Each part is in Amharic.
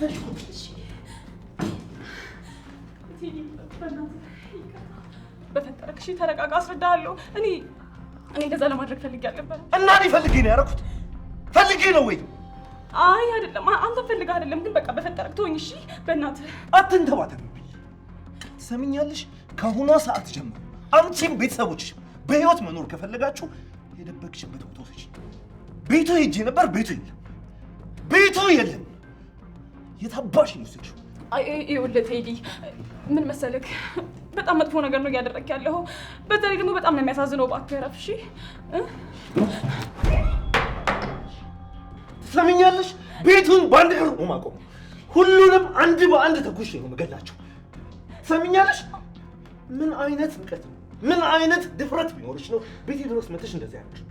አፈሽ እሺ በፈጠረክ እሺ ተረጋጋ አስረዳሃለሁ እኔ እንደዛ ለማድረግ ፈልጌ አልነበረ እና እኔ ፈልጌ ነው ያደረኩት ፈልጌ ነው ወይ አይ አይደለም አንተ ፈልገህ አይደለም ግን በቃ በፈጠረክ ተወኝ እሺ በእናትህ አትንተባተብኝ ትሰሚኛለሽ ከአሁኗ ሰዓት ጀምሮ አንቺም ቤተሰቦችሽ በህይወት መኖር ከፈለጋችሁ የደበቅሽበት ቦታ ወሰጂ ቤቱ ሄጄ ነበር ቤቱ የለም የታባሽ ነው እሱ አይ ይኸውልህ ቴዲ ምን መሰለክ በጣም መጥፎ ነገር ነው እያደረክ ያለው በተለይ ደግሞ በጣም ነው የሚያሳዝነው እባክህ እረፍ እሺ ትሰሚኛለሽ ቤቱን ባንድ እግር ነው የማቆመው ሁሉንም አንድ በአንድ ተኩሼ ነው የምገላቸው ትሰሚኛለሽ ምን አይነት ንቀት ነው ምን አይነት ድፍረት ቢኖርሽ ነው ቤቴ ድረስ መጥተሽ እንደዚህ ያለሽ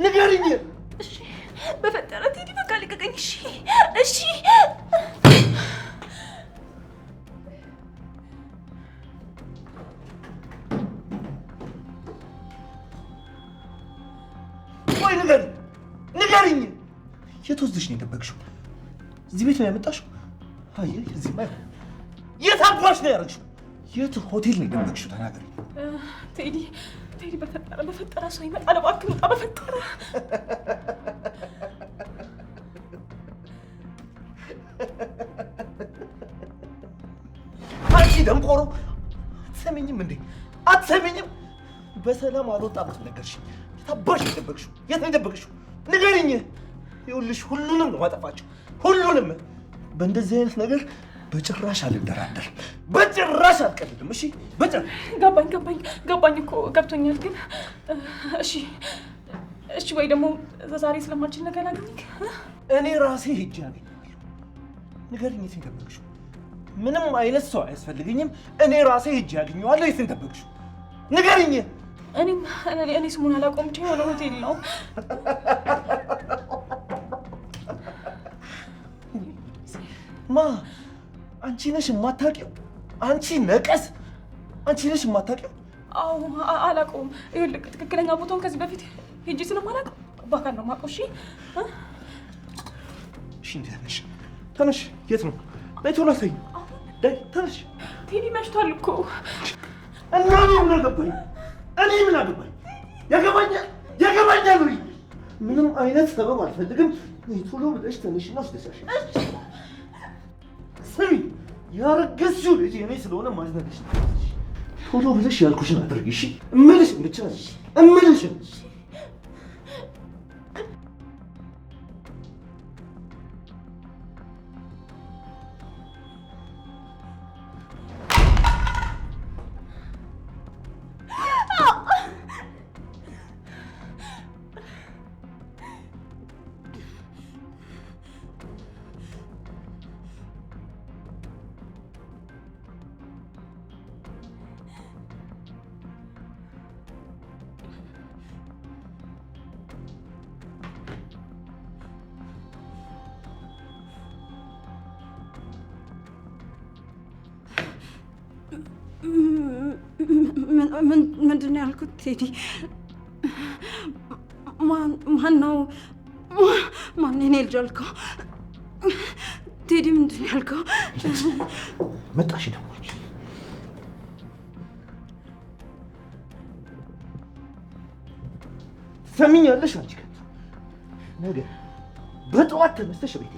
ንገሪኝ እሺ በፈጠረ ቴዲ በቃ ልቀቀኝ እሺ ቆይ ንገሪኝ የት ወስደሽ ነው የደበቅሽው እዚህ ቤት ነው ያመጣሽው አይ እዚህ ማይ የት አባሽ ነው ያደረግሽው የት ሆቴል ነው የደበቅሽው ተናገሪ ቴዲ በፈጠረ ሰው ይመጣል እባክህ ውጣ በፈጠረ አንቺ ደንቆሮ አትሰሚኝም እንዴ አትሰሚኝም በሰላም አልወጣም ነገርሽኝ የት አባሽ ነው የደበቅሽው የት ነው የደበቅሽው ንገሪኝ ይኸውልሽ ሁሉንም ነው ማጠፋቸው ሁሉንም በእንደዚህ አይነት ነገር በጭራሽ አልደራደርም በጭራሽ አልቀልድም እሺ በጭራሽ ገባኝ እኮ ገብቶኛል ግን እሺ ወይ ደግሞ ዛሬ ስለማልችል ነገር ላገኝክ እኔ ራሴ ሄጄ አገኘዋለሁ ንገሪኝ የት እንደደበቅሽው ምንም አይነት ሰው አያስፈልገኝም እኔ ራሴ ሄጄ አገኘዋለሁ የት እንደደበቅሽው ንገሪኝ እኔ ስሙን አላውቀውም ብቻ የሆነ ሆቴል ነው ማ አንቺ ነሽ የማታውቂው አንቺ ነቀስ አንቺ ነሽ የማታውቂው አዎ አላውቀውም ይኸውልህ ትክክለኛ ቦታውን ከዚህ በፊት ሄጄ ስለማላውቀው በአካል ነው የማውቀው እሺ ተነሽ የት ነው ነይ ቶሎ አሳይኝ ተነሽ ቴዲ መሽቷል እኮ እና እኔ ምን አገባኝ ያገባኛል ምንም አይነት ሰበብ አልፈልግም ነይ ቶሎ ብለሽ ተነሽና አስደሳሽ ስሚ ያረገዝሽው ልጅ እኔ ስለሆነ ማዝነግሽ ቶሎ ብለሽ ያልኩሽን አድርጊ እሺ እምልሽን ብቻ እምልሽን ምንድን ነው ያልኩት ቴዲ ማን ነው የኔ ልጅ አልከው ቴዲ ምንድን ነው ያልከው መጣሽ ደግሞ ትሰሚኛለሽ አንቺ ነገ በጠዋት ተነስተሽ ቤቴ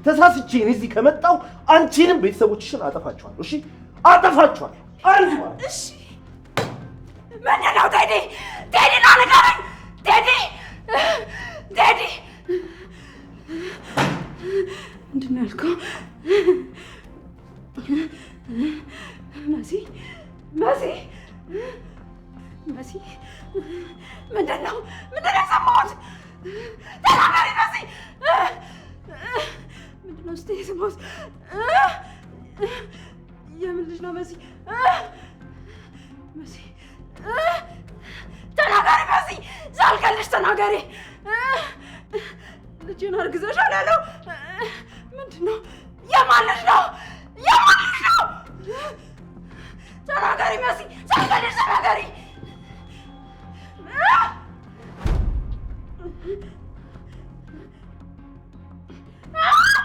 ተሳስቼ እኔ እዚህ ከመጣሁ አንቺንም ቤተሰቦችሽን አጠፋችኋለሁ እሺ አጠፋችኋለሁ እሺ ምንድን ነው ቴዲ ና ንገረኝ ቴዲ ምንድን ነው ያልከው መሲ ምንድን ነው የሰማሁት ተናገሪ መሲ ምንድን ነው ስትይ የሰማሁት የምን ልጅ ነው መሲ ተናገሪ መሲ ሳልገልሽ ተናገሪ ልጅን አርግዘሻል ያለው ምንድን ነው የማን ልጅ ነው ተናገሪ መሲ ሳልገልሽ ተናገሪ Ah!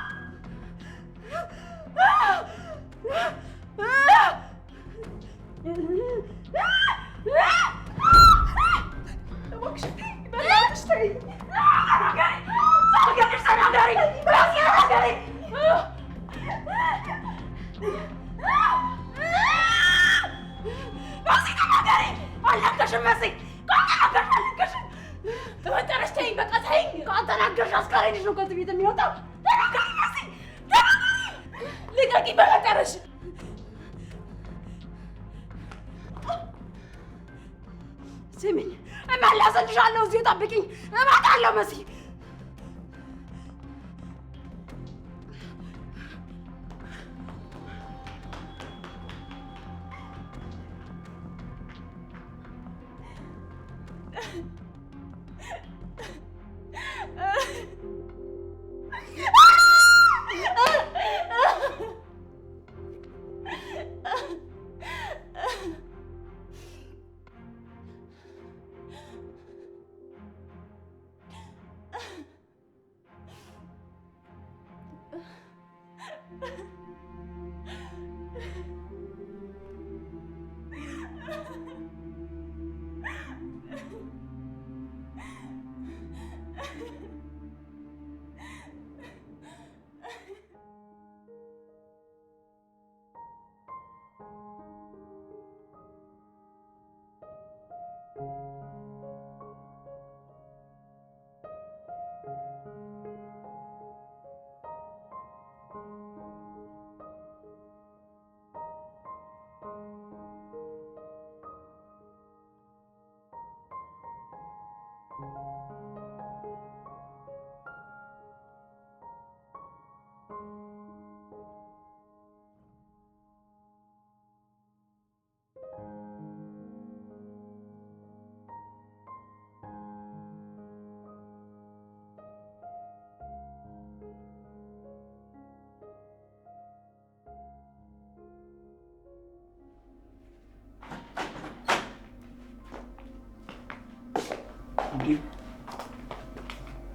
አልተናገርሽም መሲ ተወጣረሽ ተይኝ በቃ ተይኝ ካልተናገርሽ አስካሬንሽ ነው ከዚህ ቤት የሚወጣው ተናገሪ መሲ ልቀቂ በፈጠረሽ ስሚኝ እመለስልሻለሁ እዚሁ ጠብቂኝ እመጣለሁ መሲ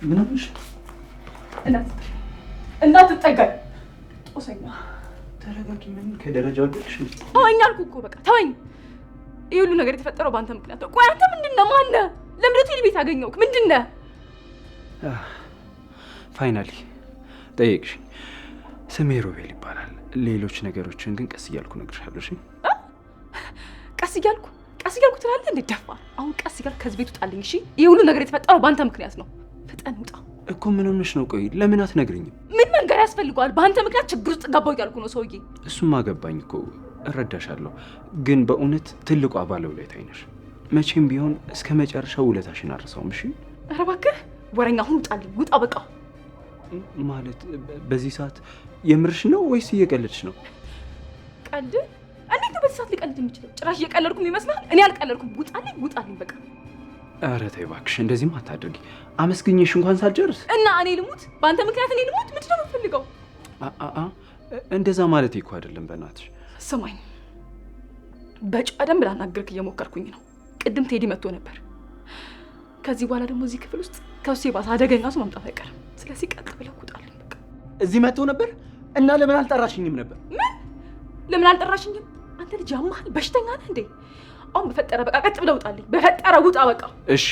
ምን አለሽ? እንዳትጠጋኝ ጦሰኛ። ተረጋጊ። ምን ከደረጃው ወደቅሽ? ተወኝ አልኩህ እኮ በቃ ተወኝ። ይሄ ሁሉ ነገር የተፈጠረው በአንተ ምክንያት ነው። ቆይ አንተ ምንድነው? ማነህ? ለምንድነው ቴሌ ቤት ያገኘሁህ? ምንድነህ? ፋይናሊ ጠየቅሽኝ። ስሜ ሮቤል ይባላል። ሌሎች ነገሮችን ግን ቀስ እያልኩ እነግርሻለሁ። እሺ? ቀስ እያልኩ ትላለህ እንዴ? ደፋ። አሁን ቀስ እያልኩ ከዚህ ቤት ውጣልኝ። እሺ? ይሄ ሁሉ ነገር የተፈጠረው በአንተ ምክንያት ነው። ፍጠን ውጣ እኮ። ምን ሆነሽ ነው? ቆይ ለምን አትነግሪኝም? ምን መንገር ያስፈልገዋል? በአንተ ምክንያት ችግር ውስጥ ገባሁ እያልኩ ነው ሰውዬ። እሱማ ገባኝ እኮ እረዳሻለሁ። ግን በእውነት ትልቋ ባለውለታዬ ነሽ። መቼም ቢሆን እስከ መጨረሻው ውለታሽን አልረሳውም። እሺ? ኧረ እባክህ ወሬኛ፣ አሁን ውጣልኝ። ውጣ በቃ። ማለት በዚህ ሰዓት የምርሽ ነው ወይስ እየቀለድሽ ነው? ቀልድ? እንዴት ነው በዚህ ሰዓት ሊቀልድ የሚችለው? ጭራሽ እየቀለድኩም ይመስላል? እኔ አልቀለድኩም። ውጣልኝ በቃ። ኧረ ተይ እባክሽ፣ እንደዚህም አታድርጊ። አመስግኜሽ እንኳን ሳልጨርስ እና እኔ ልሙት? በአንተ ምክንያት እኔ ልሙት? ምንድን ነው የምትፈልገው? እንደዛ ማለት እኮ አይደለም። በእናትሽ ስማኝ፣ በጨዋ ደንብ ላናግርህ እየሞከርኩኝ ነው። ቅድም ቴዲ መጥቶ ነበር። ከዚህ በኋላ ደግሞ እዚህ ክፍል ውስጥ ከሱ የባሰ አደገኛ ሰው መምጣት አይቀርም። ስለዚህ ቀጥ ብለህ ውጣልኝ በቃ። እዚህ መጥቶ ነበር እና ለምን አልጠራሽኝም ነበር? ምን? ለምን አልጠራሽኝም? አንተ ልጅ ያመሃል? በሽተኛ ነህ እንዴ? አሁን በፈጠረ በቃ ቀጥ ብለህ ውጣልኝ። በፈጠረ ውጣ በቃ። እሺ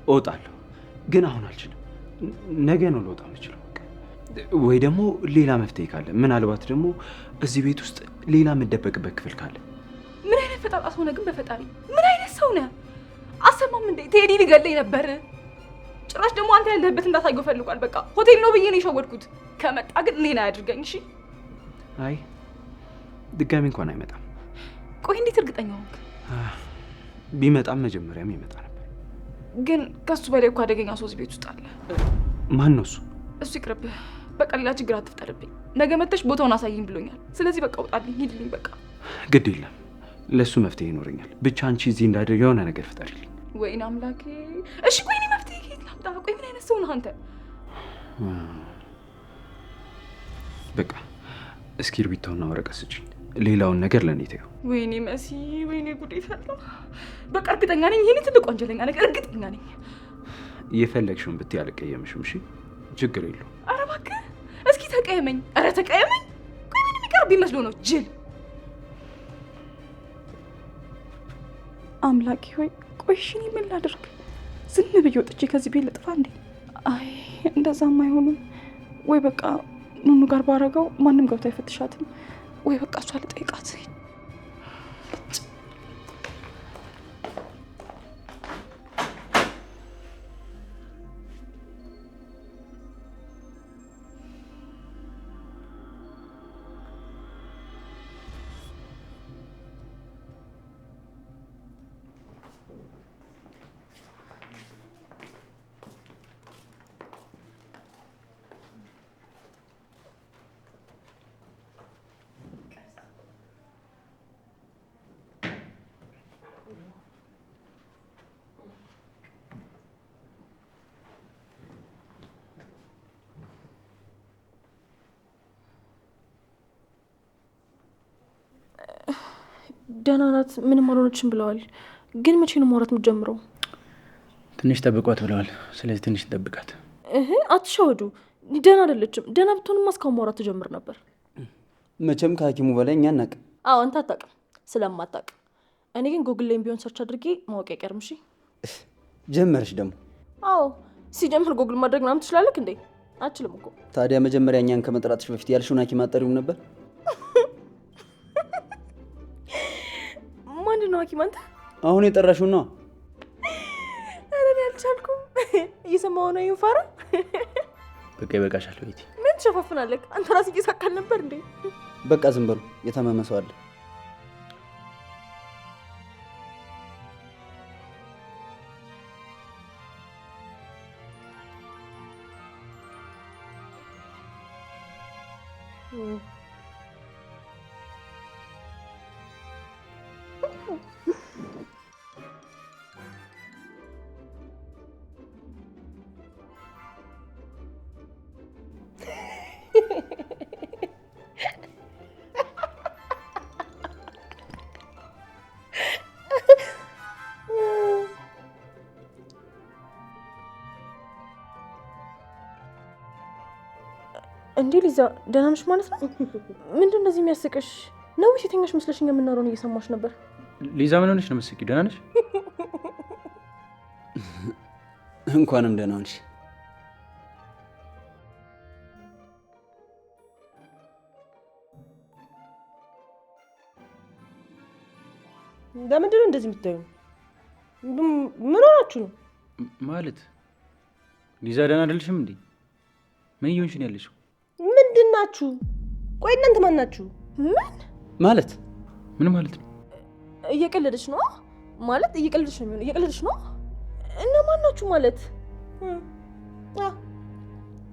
እወጣለሁ፣ ግን አሁን አልችልም። ነገ ነው ልወጣ የምችለው። ወይ ደግሞ ሌላ መፍትሄ ካለ፣ ምናልባት ደግሞ እዚህ ቤት ውስጥ ሌላ የምደበቅበት ክፍል ካለ። ምን አይነት ፈጣጣ ሰው ነህ ግን? በፈጣሪ ምን አይነት ሰው ነህ? አሰማም እንዴ? ቴዲ ሊገለኝ ነበር። ጭራሽ ደግሞ አንተ ያለህበት እንዳሳየው ፈልጓል። በቃ ሆቴል ነው ብዬ ነው የሸወድኩት። ከመጣ ግን እኔን አያድርገኝ። እሺ? አይ ድጋሚ እንኳን አይመጣም። ቆይ እንዴት እርግጠኛ ሆንክ? ቢመጣም መጀመሪያም ይመጣ ነበር። ግን ከሱ በላይ እኮ አደገኛ ሰው እዚህ ቤት ውስጥ አለ። ማን ነው እሱ? እሱ ይቅርብህ። በቃ ሌላ ችግር አትፍጠርብኝ። ነገ መተሽ ቦታውን አሳይኝ ብሎኛል። ስለዚህ በቃ ውጣልኝ፣ ሂድልኝ በቃ። ግድ የለም፣ ለእሱ መፍትሄ ይኖረኛል። ብቻ አንቺ እዚህ እንዳደርግ የሆነ ነገር ፍጠሪልኝ። ወይኔ አምላኬ። እሺ ቆይ እኔ መፍትሄ ከየት ላምጣ? ቆይ ምን አይነት ሰው ነህ አንተ? በቃ እስክሪብቶና ወረቀት ስጪኝ። ሌላውን ነገር ለእኔ ተይው። ወይኔ መሲ፣ ወይኔ ጉዴ ፈላ። በቃ እርግጠኛ ነኝ ይሄኔ ትልቅ ወንጀለኛ ነገር እርግጠኛ ነኝ። እየፈለግሽውን ብትይ አልቀየምሽም። እሺ ችግር የለውም። ኧረ እባክህ እስኪ ተቀየመኝ። ኧረ ተቀየመኝ። ቆይ ምን የሚቀርብኝ መስሎ ነው ጅል? አምላኬ ሆይ ቆይ እሺ እኔ ምን ላድርግ? ዝም ብዬ ወጥቼ ከዚህ ቤት ልጥፋ እንዴ? አይ እንደዛም አይሆንም። ወይ በቃ ኑኑ ጋር ባረገው ማንም ገብቶ አይፈትሻትም። ወይ በቃ እሷ ልጠይቃት። ደህና ናት፣ ምንም አልሆነችም ብለዋል። ግን መቼ ነው ማውራት የምትጀምረው? ትንሽ ጠብቋት ብለዋል። ስለዚህ ትንሽ ጠብቃት። አትሸወዱ። ደህና አይደለችም። ደህና ብትሆንማ እስካሁን ማውራት ትጀምር ነበር። መቼም ከሐኪሙ በላይ እኛ አናውቅም። አዎ አንተ አታውቅም ስለማታውቅ። እኔ ግን ጉግል ላይም ቢሆን ሰርች አድርጌ ማወቅ አይቀርም። እሺ ጀመርሽ ደግሞ? አዎ ሲጀምር ጉግል ማድረግ ምናምን ትችላለህ እንዴ? አችልም እኮ። ታዲያ መጀመሪያ እኛን ከመጥራትሽ በፊት ያልሽውን ሐኪም አጠሪውም ነበር? ማንድን ነው ሐኪም አንተ? አሁን የጠራሽው ነው። ኧረ እኔ አልቻልኩም። እየሰማሁ ነው ይንፋራ። በቃ ይበቃሻል። ቤቲ ምን ትሸፋፍናለህ? አንተ ራስህ እየሳካል ነበር እንዴ? በቃ ዝም በሉ። የታመመ ሰው አለ። እንዴ ሊዛ ደህና ነሽ ማለት ነው? ምንድን እንደዚህ የሚያስቅሽ ነው? ሴተኛሽ መስለሽኝ የምናወራውን እየሰማሽ ነበር። ሊዛ ምን ሆነሽ ነው የምትስቂው? ደህና ነሽ? እንኳንም ደህና ሆንሽ። ለምንድን ነው እንደዚህ የምታዩ? ምን ሆናችሁ ነው? ማለት ሊዛ ደህና አይደለሽም እንዴ? ምን እየሆንሽ ነው ያለሽው? ምንድን ናችሁ? ቆይ እናንተ ማን ናችሁ? ምን ማለት ምን ማለት ነው? እየቀለደች ነው ማለት? እየቀለደች ነው የሚሆነው። እየቀለደች ነው። እነማን ናችሁ ማለት?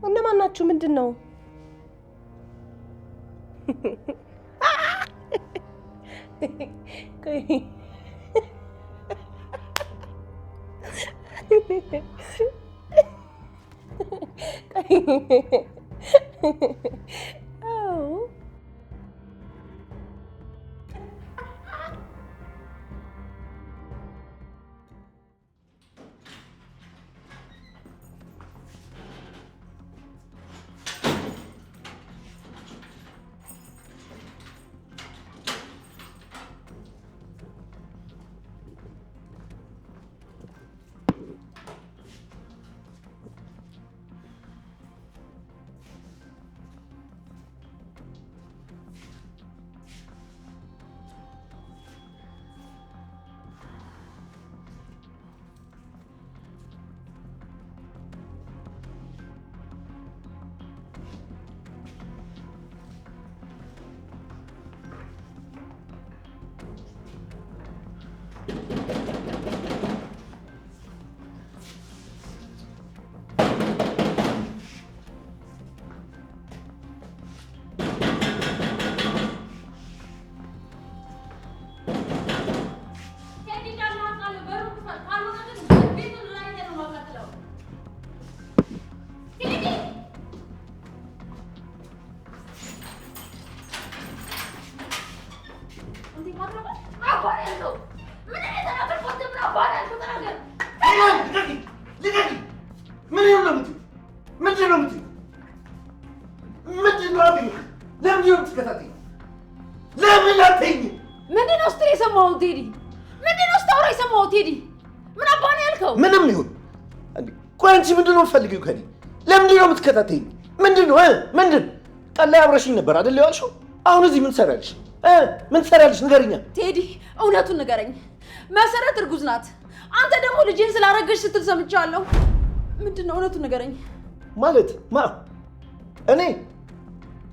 እነማን ናችሁ? ምንድን ነው? ምንድነው ስትል የሰማሁት ቴዲ? ምንድነው ስታወራ የሰማሁት ቴዲ? ምን አባ ነው ያልከው? ምንም ይሁን ቆይ አንቺ ምንድነው የምትፈልጊው ከእኔ? ለምንድነው የምትከታተይኝ? ምንድነው ምንድን ጠላ አብረሽኝ ነበር አይደል ያልሽው? አሁን እዚህ ምን ትሰሪያለሽ? ምን ትሰሪያለሽ? ንገሪኛ ቴዲ፣ እውነቱን ንገረኝ። መሰረት እርጉዝ ናት። አንተ ደግሞ ልጄን ስላረገሽ ስትል ሰምቻለሁ። ምንድነው? እውነቱን ንገረኝ። ማለት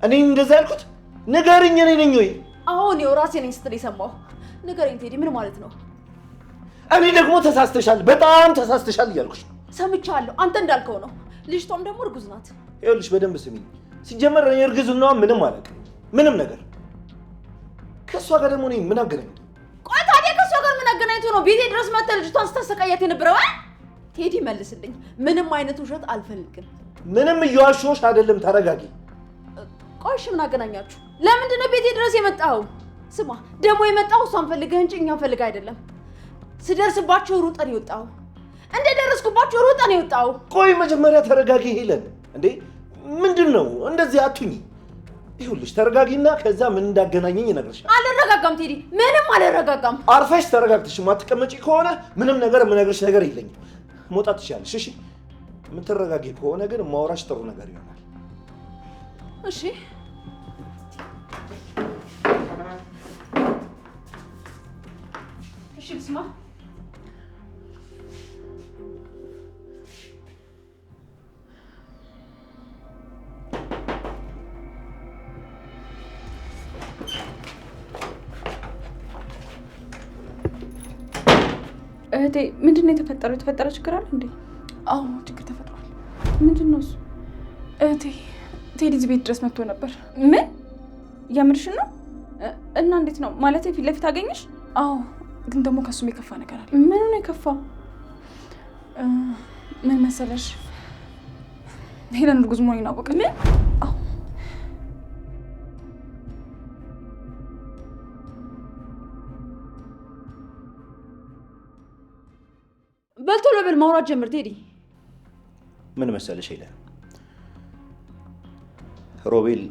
እኔ እንደዛ ያልኩት? ንገሪኝ። እኔ ነኝ ወይ? አሁን ይኸው ራሴ ነኝ ስትል የሰማሁ። ንገረኝ ቴዲ፣ ምን ማለት ነው? እኔ ደግሞ ተሳስተሻል፣ በጣም ተሳስተሻል እያልኩሽ ነው። ሰምቻለሁ። አንተ እንዳልከው ነው። ልጅቷም ደግሞ እርጉዝ ናት። ይኸውልሽ በደንብ ስሚኝ። ሲጀመር እኔ እርግዝናዋ ምንም አላውቅም፣ ምንም ነገር። ከእሷ ጋር ደግሞ እኔ ምን አገናኝ? ቆይ ታዲያ ከእሷ ጋር ምን አገናኝቶ ነው ቤቴ ድረስ መጥተህ ልጅቷን ስታሰቃያት የነበረው? ቴዲ መልስልኝ። ምንም አይነት ውሸት አልፈልግም። ምንም እየዋሸሁሽ አይደለም፣ ተረጋጊ። ቆይ እሺ ምን አገናኛችሁ? ለምንድን ነው ቤቴ ድረስ የመጣኸው? ስማ ደግሞ የመጣው እሷን ፈልገህ እንጂ እኛን ፈልገህ አይደለም። ስደርስባቸው ሩጠን የወጣው እንደ ደረስኩባቸው ሩጠን የወጣው። ቆይ መጀመሪያ ተረጋጊ ሄለን። እንዴ ምንድነው እንደዚህ አቱኝ? ይኸውልሽ ተረጋጊና ከዛ ምን እንዳገናኘኝ እነግርሻለሁ። አልረጋጋም ቴዲ፣ ምንም አልረጋጋም። አርፈሽ ተረጋግተሽ ማትቀመጪ ከሆነ ምንም ነገር የምነግርሽ ነገር የለኝም። መውጣት ትችያለሽ። እሺ የምትረጋጊ ከሆነ ግን ማውራሽ ጥሩ ነገር ይሆናል። እሺ እሺ ስማ እህቴ ምንድን ነው የተፈጠረው? የተፈጠረ ችግር አለ እንዴ? አዎ ችግር ተፈጥሯል። ምንድን ነው እሱ? እህቴ ቴዲ እዚህ ቤት ድረስ መጥቶ ነበር። ምን? የምርሽን ነው? እና እንዴት ነው ማለት ፊት ለፊት አገኘሽ? አዎ ግን ደግሞ ከሱም የከፋ ነገር አለ። ምን ነው የከፋ? ምን መሰለሽ ሄለን እርጉዝ መሆኔን አወቀች። ምን? አዎ በልቶ ለበል ማውራት ጀምር ቴዲ። ምን መሰለሽ ሄለን፣ ሮቤል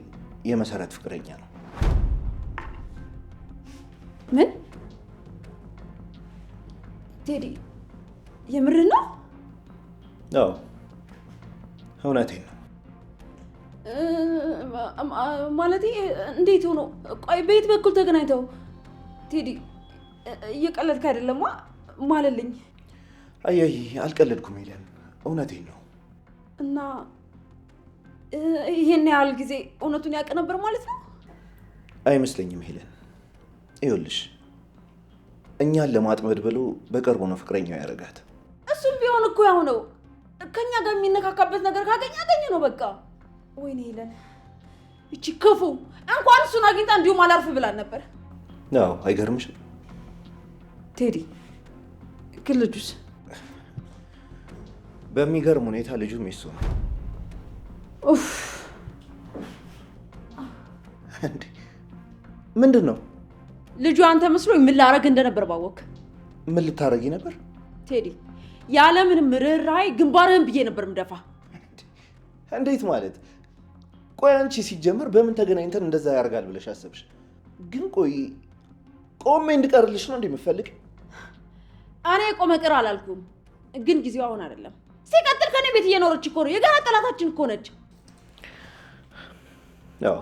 የመሰረት ፍቅረኛ ነው። ምን? ቴዲ የምር ነው? አዎ እውነቴን ነው። ማለቴ እንዴት ሆኖ? ቆይ በየት በኩል ተገናኝተው? ቴዲ እየቀለድክ አይደለም ማለልኝ። አይ አልቀለድኩም ሄለን፣ እውነቴን ነው። እና ይሄን ያህል ጊዜ እውነቱን ያውቅ ነበር ማለት ነው? አይመስለኝም ሄለን። ይኸውልሽ እኛን ለማጥመድ ብሎ በቅርቡ ነው ፍቅረኛው ያደረጋት። እሱም ቢሆን እኮ ያው ነው። ከኛ ጋር የሚነካካበት ነገር ካገኘ ነው በቃ። ወይኔ ሄለን እቺ ክፉ እንኳን እሱን አግኝታ እንዲሁም አላርፍ ብላን ነበር። አዎ አይገርምሽም ቴዲ? ግን ልጁስ? በሚገርም ሁኔታ ልጁም የሱ ነው። ኡፍ እንዴ ምንድን ነው? ልጁ አንተ መስሎኝ ምን ላረግ እንደነበር ባወቅ። ምን ልታረጊ ነበር? ቴዲ ያለምንም ርህራሄ ግንባርህን ብዬ ነበር ምደፋ። እንዴት ማለት? ቆይ አንቺ ሲጀምር በምን ተገናኝተን እንደዛ ያደርጋል ብለሽ አሰብሽ? ግን ቆሜ እንድቀርልሽ ነው እንደምፈልግ? እኔ ቆመ ቅር አላልኩም፣ ግን ጊዜው አሁን አይደለም። ሲቀጥል ከኔ ቤት እየኖረች እኮ ነው። የጋራ ጠላታችን እኮ ነች። አዎ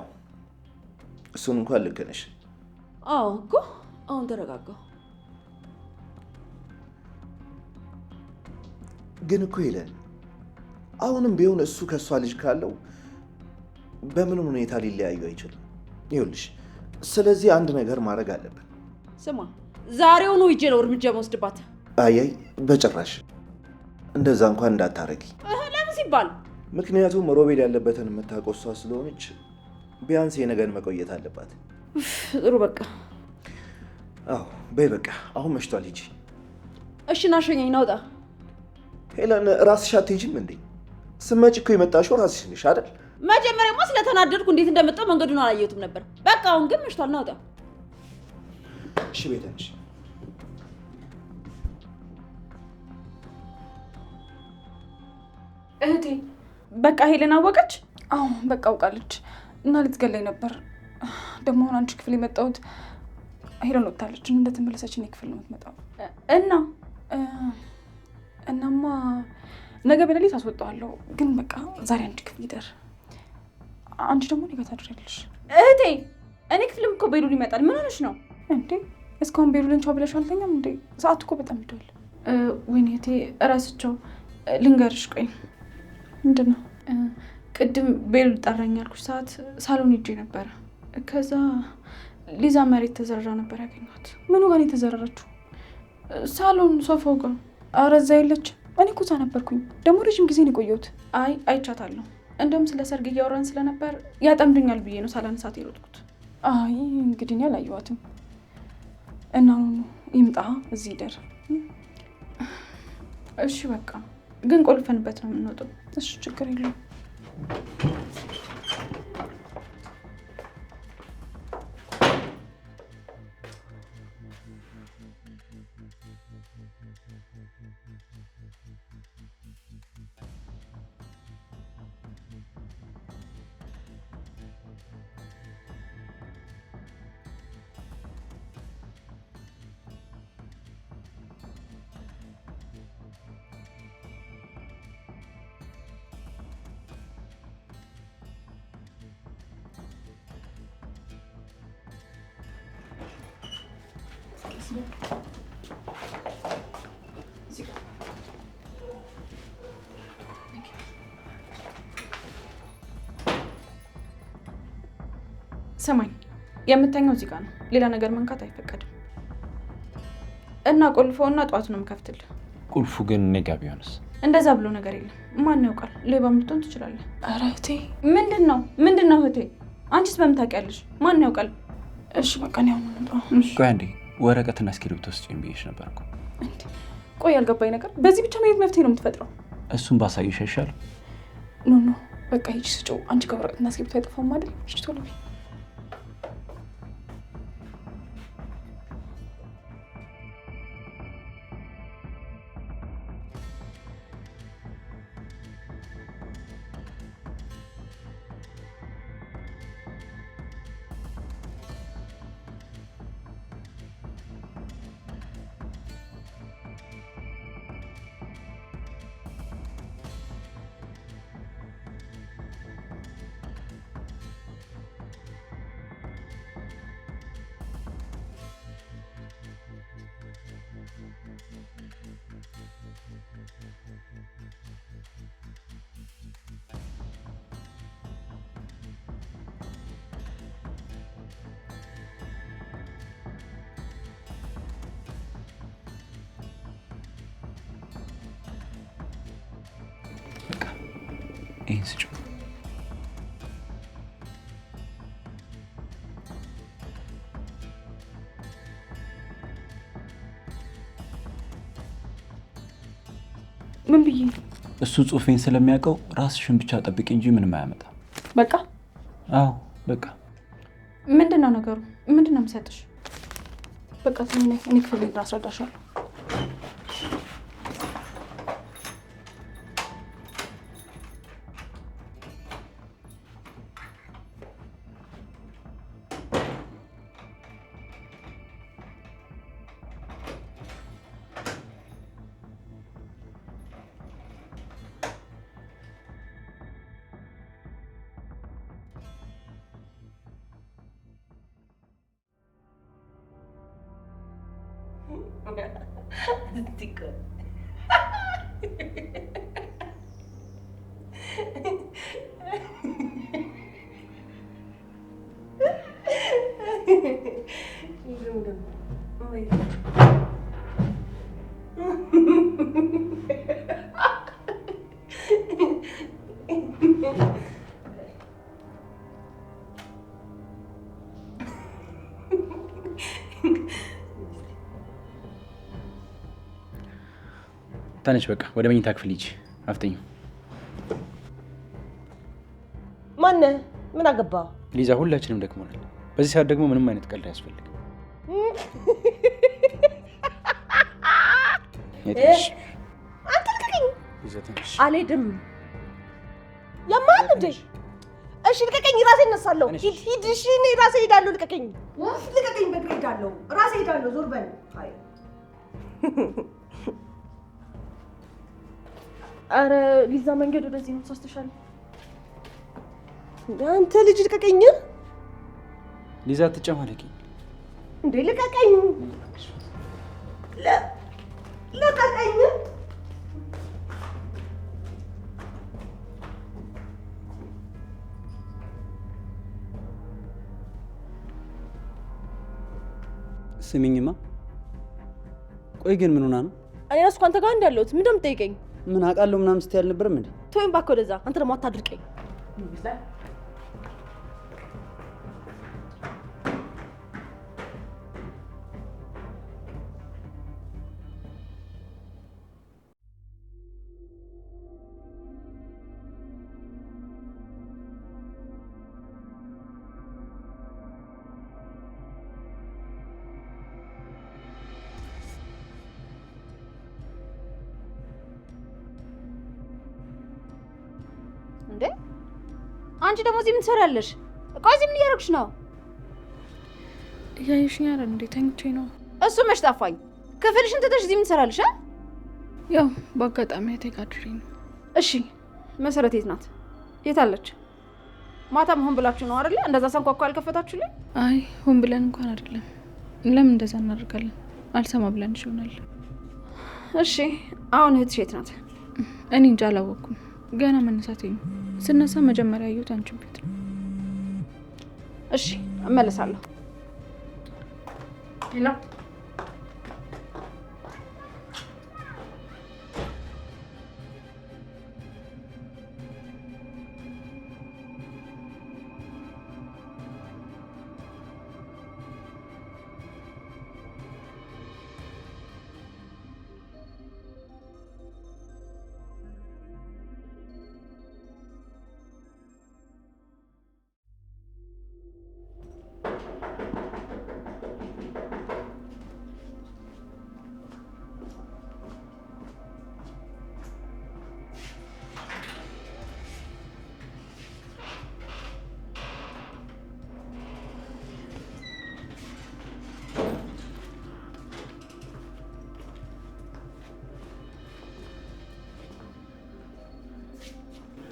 እሱን እንኳን ልክ ነሽ። አዎ እኮ አሁን ተረጋጋሁ። ግን እኮ ሄለን አሁንም ቢሆን እሱ ከሷ ልጅ ካለው በምንም ሁኔታ ሊለያዩ አይችልም። ይኸውልሽ ስለዚህ አንድ ነገር ማድረግ አለብን። ስማ ዛሬውኑ ሂጄ ነው እርምጃ መወስድባት። አይ በጭራሽ እንደዛ እንኳን እንዳታረጊ። ለምን ሲባል? ምክንያቱም ሮቤል ያለበትን የምታውቀው እሷ ስለሆነች ቢያንስ የነገን መቆየት አለባት። ጥሩ በቃ። አዎ በይ በቃ አሁን መሽቷል፣ ሂጂ። እሺ ና ሸኘኝ፣ ናውጣ። ሄለን ራስሽ አትሄጂም እንዴ? ስመጭ እኮ የመጣሽው ራስሽ ነሽ አይደል? መጀመሪያማ ስለተናደድኩ እንዴት እንደመጣው መንገዱን አላየሁትም ነበር። በቃ አሁን ግን መሽቷል፣ ናውጣ። እሺ ቤት ነሽ። እህቴ በቃ ሄለን አወቀች? አዎ በቃ አውቃለች እና ልትገለኝ ነበር። ደግሞ አሁን አንቺ ክፍል የመጣሁት ሄለን ወጥታለች። እንደተመለሰች እኔ ክፍል ነው የምትመጣው እናማ ነገ በሌሊት አስወጣዋለሁ። ግን በቃ ዛሬ አንቺ ክፍል ይደር። አንቺ ደግሞ እኔ ጋር ታድሪያለሽ። እህቴ እኔ ክፍልም እኮ ቤሉል ይመጣል። ምን ሆነሽ ነው እንዴ? እስካሁን ቤሉልን ቻው ብለሽ አልተኛም እንዴ? ሰዓቱ እኮ በጣም ሄዷል። ወይኔ እህቴ እረስቸው። ልንገርሽ ቆይ ምንድን ነው? ቅድም ቤሉል ጠራኝ ያልኩሽ ሰዓት ሳሎን ሄጄ ነበረ። ከዛ ሊዛ መሬት ተዘረራ ነበር ያገኘኋት። ምኑ ጋር ነው የተዘረረችው? ሳሎን ሶፋው ጋር። ኧረ እዛ የለችም። እኔ እኮ እዛ ነበርኩኝ። ደግሞ ረዥም ጊዜ ነው የቆየሁት። አይ አይቻታለሁ። እንደውም ስለ ሰርግ እያወራን ስለነበር ያጠምዱኛል ብዬ ነው ሳላነሳት የሮጥኩት። አይ እንግዲህ እኔ አላየኋትም። እና ይምጣ እዚህ ይደር። እሺ በቃ ግን ቆልፈንበት ነው የምንወጣው። እሺ ችግር የለውም። ሰማኝ የምተኛው እዚህ ጋር ነው። ሌላ ነገር መንካት አይፈቀድም። እና ቆልፈውና ጠዋት ነው የምከፍትልህ። ቁልፉ ግን እኔ ጋ ቢሆንስ? እንደዛ ብሎ ነገር የለም። ማን ያውቃል? ሌባ ምትሆን ትችላለህ። ኧረ እህቴ ምንድን ነው እህቴ? አንቺስ በምን ታውቂያለሽ? ማን ያውቃል? እሺ በቃ ነው ነው። ቆይ አንዴ ወረቀትና እስክሪብቶ ስጪኝ ብዬሽ ነበር እኮ። ቆይ ያልገባኝ ነገር በዚህ ብቻ ምን መፍትሄ ነው የምትፈጥረው? እሱን ባሳይሽ አይሻልም? ኖ በቃ ሂጂ ስጪው። አንቺ ከወረቀትና እስክሪብቶ አይጠፋም አይደል? እሺ ቶሎ በይ። ይህን ስጪው። ምን ብዬ? እሱ ጽሑፌን ስለሚያውቀው ራስሽን ብቻ ጠብቂ እንጂ ምንም አያመጣም። በቃ አዎ በቃ። ምንድን ነው ነገሩ? ምንድን ነው የምሰጥሽ? በቃ እኔ ክፍል አስረዳሻለሁ። ተነሽ በቃ ወደ መኝታ ክፍል ሂጂ። አፍጥኝ። ማነህ? ምን አገባ? ሊዛ ሁላችንም ደክሞናል። በዚህ ሰዓት ደግሞ ምንም አይነት ቀልድ አያስፈልግም። አንተ ልቀቀኝ። ሊዛ ተነሽ። አልሄድም። የማን እንዴ? እሺ ልቀቀኝ፣ ራሴ እነሳለሁ። ሂድ። እሺ እኔ ራሴ ሄዳለሁ። ልቀቀኝ፣ ልቀቀኝ። በቃ ሄዳለሁ፣ ራሴ ሄዳለሁ። ዞር በል። አይ አረ ሊዛ መንገድ ወደዚህ ነው። ተሳስተሻል። አንተ ልጅ ልቀቀኝ። ሊዛ ትጨማለቂ እንዴ? ልቀቀኝ፣ ልቀቀኝ። ስሚኝማ፣ ቆይ ግን ምን ሆና ነው? እኔ እራሱ ካንተ ጋር እንዳለሁት ምንድን ነው የምትጠይቀኝ? ምን አውቃለሁ ምናምን ስትይ አልነበረም እንዴ? ተወኝ እባክህ ወደዛ። አንተ ደግሞ አታድርቀኝ። እንዴ አንቺ ደግሞ እዚህ ምን ትሰሪያለሽ? ቆይ እዚህ ምን እያደረግሽ ነው? እያየሽኝ አይደል እንዴ? ተኝቼ ነው። እሱ መች ጠፋኝ። ክፍልሽን ትተሽ እዚህ ምን ትሰሪያለሽ? ያው በአጋጣሚ ተጋድሬ ነው። እሺ መሰረት የት ናት? የት አለች? ማታም ሆን ብላችሁ ነው አይደለ? እንደዛ ሰንኳኳ ያልከፈታችሁልኝ? አይ ሆን ብለን እንኳን አይደለም። ለምን እንደዛ እናደርጋለን? አልሰማ ብለንሽ ይሆናል። እሺ አሁን እህትሽ የት ናት? እኔ እንጃ አላወኩም። ገና መነሳቴ ነው። ስነሳ መጀመሪያ ያየሁት አንቺን ቤት ነው። እሺ እመለሳለሁ። ሄሎ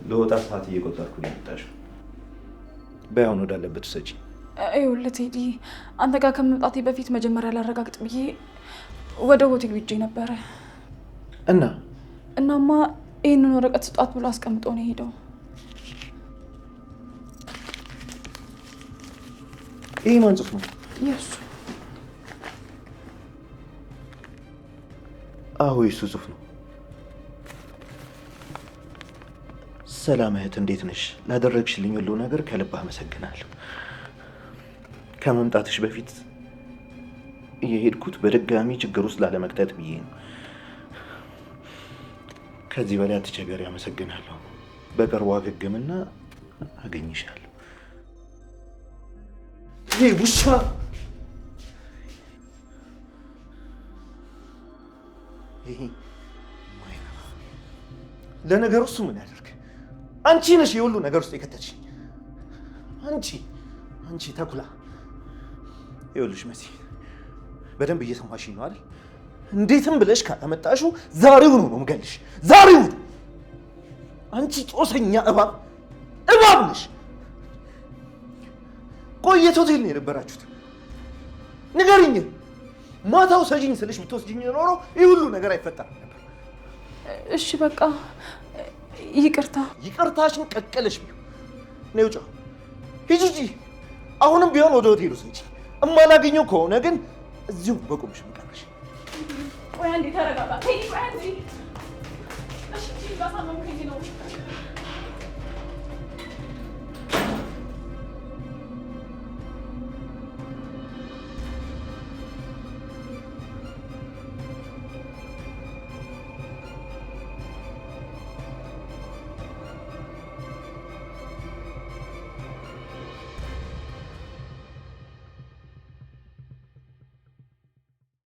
ለወጣ ሰዓት እየቆጠርኩ ነው የመጣሽው። ባይሆን ወዳለበት ሰጪ። ይኸውልህ ቴዲ፣ አንተ ጋር ከመምጣቴ በፊት መጀመሪያ ላረጋግጥ ብዬ ወደ ሆቴል ሄጄ ነበረ። እናማ ይህንን ወረቀት ስጧት ብሎ አስቀምጦ ነው የሄደው። ይህ ማን ጽሑፍ ነው? የእሱ። አዎ የእሱ ጽሑፍ ነው። ሰላም እህት፣ እንዴት ነሽ? ላደረግሽልኝ ሁሉ ነገር ከልብ አመሰግናለሁ። ከመምጣትሽ በፊት የሄድኩት በድጋሚ ችግር ውስጥ ላለመክተት ብዬ ነው። ከዚህ በላይ አትቸገሪ። አመሰግናለሁ። በቅርቡ አገግምና አገኝሻለሁ። ይሄ ውሻ ይሄ ለነገሩ እሱ ምን ያደርግ? አንቺ ነሽ የሁሉ ነገር ውስጥ የከተትሽኝ። አንቺ ተኩላ። ይኸውልሽ መሲ፣ በደንብ እየሰማሽኝ ነው አይደል? እንዴትም ብለሽ ካላመጣሽው ዛሬውኑ ነው የምገልሽ። ዛሬውኑ። አንቺ ጦሰኛ እባብ ነሽ። ቆይ የት ሆቴል ነው የነበራችሁት? ንገሪኝ። ማታው ሰጂኝ ስልሽ ብትወስጂኝ ኖሮ ይህ ሁሉ ነገር አይፈጠርም ነበር። እሺ በቃ ይቅርታ። ይቅርታሽን ቀቀለሽ ቢሆን ነው ጫው። ሂጂ። አሁንም ቢሆን ወደ ሆቴሉ ሰጂ። እማላገኘው ከሆነ ግን እዚሁ በቁምሽ ምቀርሽ። ቆይ አንዴ ተረጋጋ። ቆይ አንዴ። እሺ ባሳመምከኝ ነው